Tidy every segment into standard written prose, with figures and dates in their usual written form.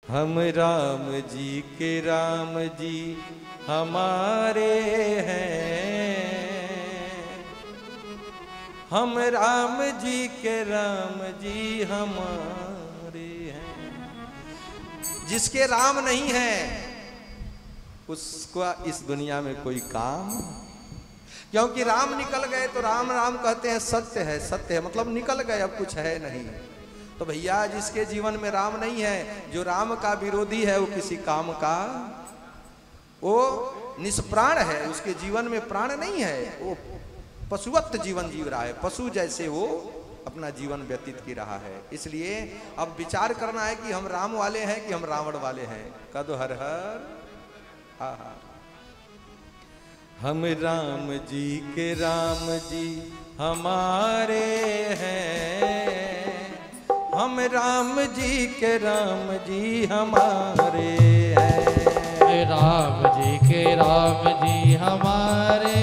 हम राम जी के राम जी हमारे हैं, हम राम जी के राम जी हमारे हैं। जिसके राम नहीं है उसका इस दुनिया में कोई काम, क्योंकि राम निकल गए तो राम राम कहते हैं, सत्य है सत्य है, मतलब निकल गए, अब कुछ है नहीं। तो भैया जिसके जीवन में राम नहीं है, जो राम का विरोधी है, वो किसी काम का, वो निष्प्राण है, उसके जीवन में प्राण नहीं है, वो पशुवत जीवन जी रहा है, पशु जैसे वो अपना जीवन व्यतीत की रहा है। इसलिए अब विचार करना है कि हम राम वाले हैं कि हम रावण वाले हैं। कह दो हर हर हा हा। हम राम जी के राम जी हमारे हैं, हम राम जी के राम जी हमारे हैं, राम जी के राम जी हमारे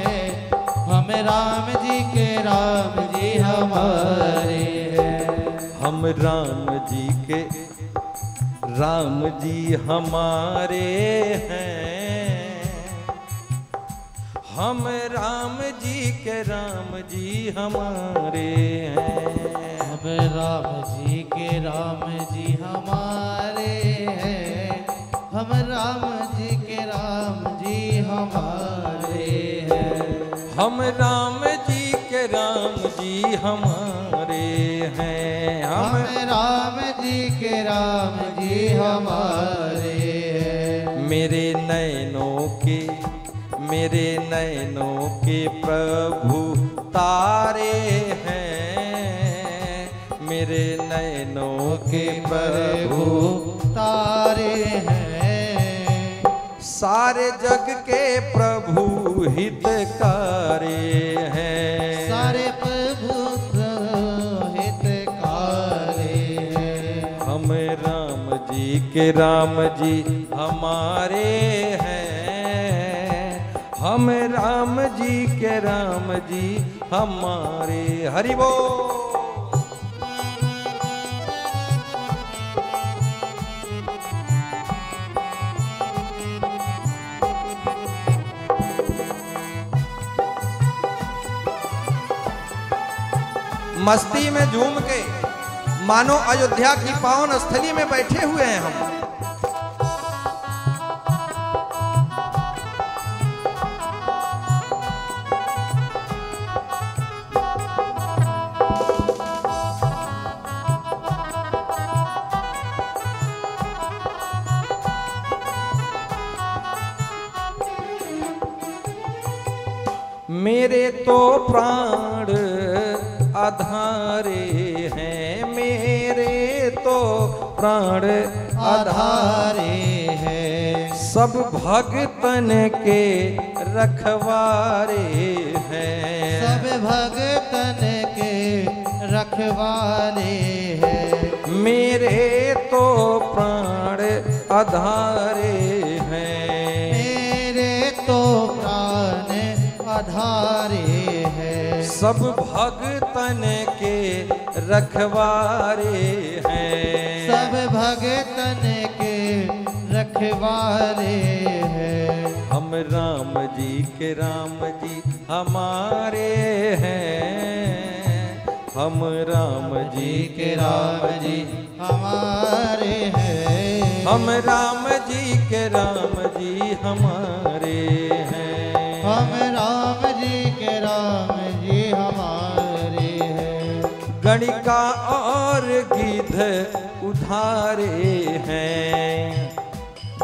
हैं, हम राम जी के राम जी हमारे हैं, हम राम जी के राम जी हमारे हैं, हम राम जी के राम जी हमारे हैं, हम राम जी के राम जी हमारे हैं, हम राम जी के राम जी हमारे हैं, हम राम जी के राम जी हमारे हैं, हम राम जी के राम जी हमारे हैं। मेरे नैनों के प्रभु तारे हैं, मेरे नैनों के प्रभु तारे हैं, सारे जग के प्रभु हितकारी हैं, सारे प्रभु हितकारी हैं, हम राम जी के राम जी हमारे हैं, हम राम जी के राम जी हमारे। हरि बोल। मस्ती में झूम के मानो अयोध्या की पावन स्थली में बैठे हुए हैं हम। मेरे तो प्राण आधारे हैं, मेरे तो प्राण आधारे हैं, सब भगतन के रखवारे हैं, सब भगतन के रखवारे हैं, मेरे तो प्राण आधारे हैं, मेरे तो प्राण आधारे हैं, सब भगतन के रखवारे हैं, सब भगतन के रखवारे हैं, हम राम जी के राम जी हमारे हैं, हम राम जी के राम जी हमारे हैं, हम राम जी के राम जी हमारे हैं, हम राम जी के राम जी हमारे हैं, गणिका और गिद्ध उधारे हैं,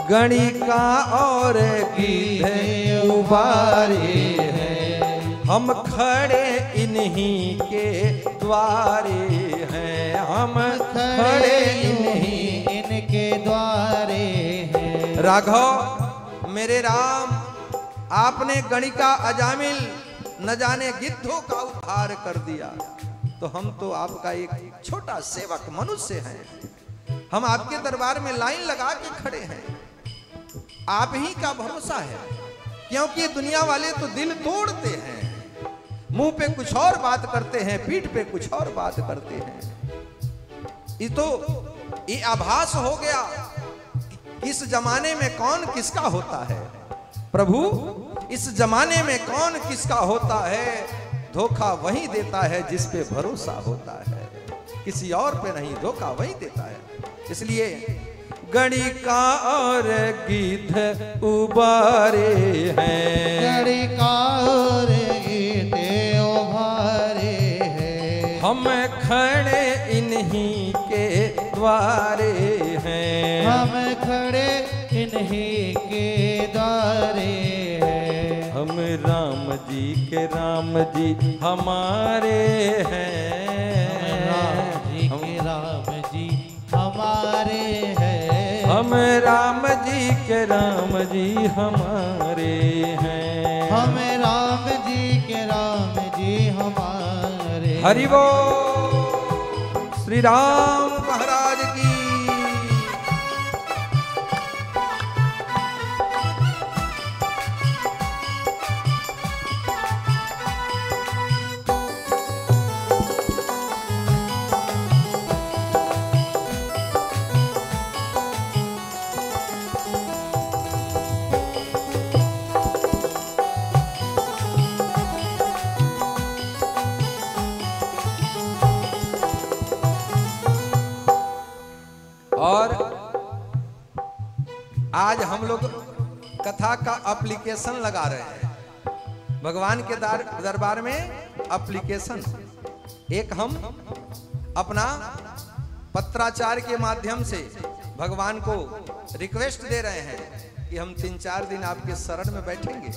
गणिका और गिद्ध उबारे हैं, हम खड़े इन्हीं के द्वारे हैं, हम खड़े इनके द्वारे हैं। राघव मेरे राम, आपने गणिका अजामिल न जाने गिद्धों का उद्धार कर दिया, तो हम तो आपका एक छोटा सेवक मनुष्य हैं, हम आपके दरबार में लाइन लगा के खड़े हैं, आप ही का भरोसा है, क्योंकि दुनिया वाले तो दिल तोड़ते हैं, मुंह पे कुछ और बात करते हैं, पीठ पे कुछ और बात करते हैं। ये तो ये आभास हो गया कि इस जमाने में कौन किसका होता है। प्रभु इस जमाने में कौन किसका होता है, धोखा वही देता है जिस पे भरोसा होता है, किसी और पे नहीं, धोखा वही देता है। इसलिए गणिका और गिद्ध उबारे हैं, गणिका और गिद्ध उबारे हैं, हम खड़े इन्हीं के द्वारे हैं, हम खड़े इन्हीं के द्वारे हैं, हम राम जी के राम जी हमारे हैं, राम जी के राम जी हमारे हैं, हम राम जी के राम जी हमारे हैं, हम राम जी के राम जी हमारे। हरि बोल श्री राम महाराज की। और आज हम लोग कथा का एप्लीकेशन लगा रहे हैं भगवान के दरबार में। एप्लीकेशन एक हम अपना पत्राचार के माध्यम से भगवान को रिक्वेस्ट दे रहे हैं कि हम 3-4 दिन आपके शरण में बैठेंगे।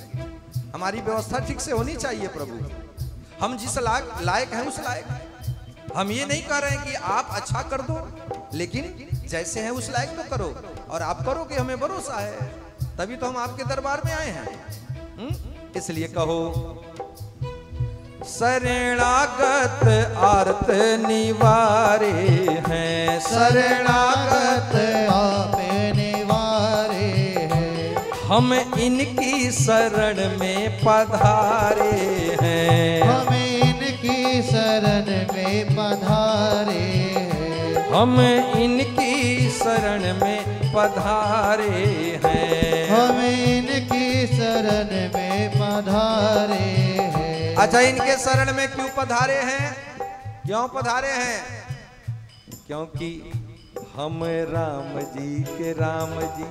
हमारी व्यवस्था ठीक से होनी चाहिए प्रभु, हम जिस लायक हैं उस लायक। हम ये नहीं कह रहे हैं कि आप अच्छा कर दो, लेकिन जैसे हैं उस लायक तो करो, और आप करोगे हमें भरोसा है, तभी तो हम आपके दरबार में आए हैं। इसलिए कहो शरणागत आर्त निवारे हैं, शरणागत आप निवारे हैं, हम इनकी शरण में पधारे हैं, हम इनकी शरण में पधारे हैं, हम इनकी शरण में पधारे हैं, हम इनकी शरण में पधारे हैं। अच्छा, इनके शरण में क्यों पधारे हैं? क्यों पधारे हैं? क्योंकि हम राम जी के राम जी।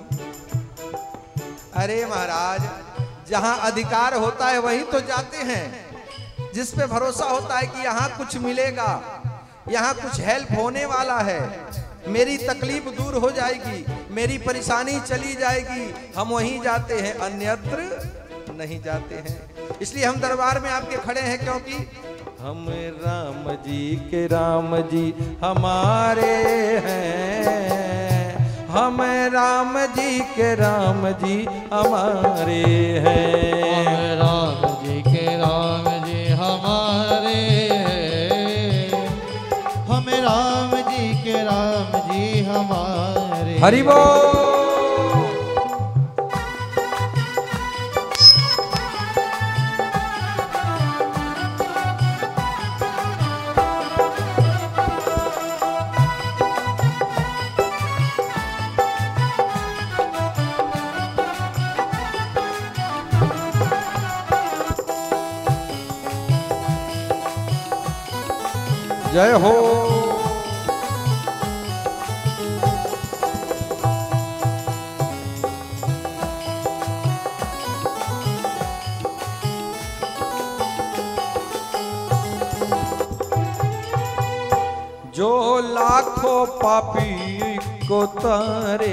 अरे महाराज, जहां अधिकार होता है वही तो जाते हैं, जिस पे भरोसा होता है कि यहाँ कुछ मिलेगा, यहाँ कुछ हेल्प होने वाला है, मेरी तकलीफ दूर हो जाएगी, मेरी परेशानी चली जाएगी, हम वहीं जाते हैं, अन्यत्र नहीं जाते हैं। इसलिए हम दरबार में आपके खड़े हैं, क्योंकि हम राम जी के राम जी हमारे हैं, हम राम जी के राम जी हमारे हैं, हम राम जी के राम जी हमारे हैं, हम राम जी के राम जी हमारे। हरि बोल। जय हो। जो लाखों पापी को तारे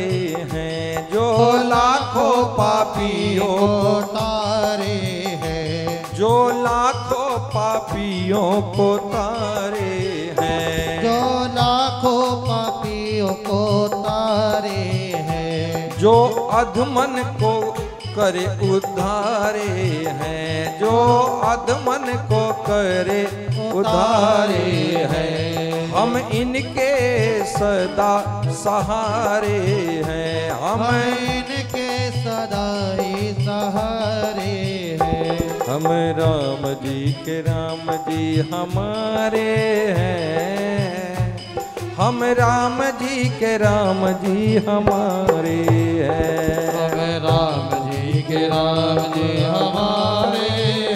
हैं, जो लाखों पापियों को तारे हैं, जो लाखों पापियों को तारे हैं, जो लाखों पापियों को तारे हैं, जो अधमन को करे उद्धारे हैं, जो अधमन को करे उद्धारे हैं, हम इनके सदा सहारे हैं, हम इनके सदा ही सहारे हैं, हम राम जी के राम जी हमारे हैं, हम राम जी के राम जी हमारे हैं। हम राम जी के राम जी हमारे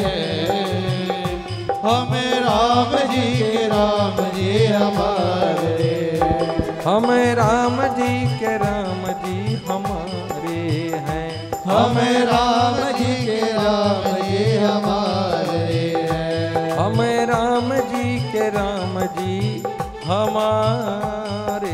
हैं। हम राम जी के राम जी हमारे। हम राम जी के राम जी हमारे हैं। हम राम जी के राम जी हमारे हैं। हम राम जी के राम जी हमारे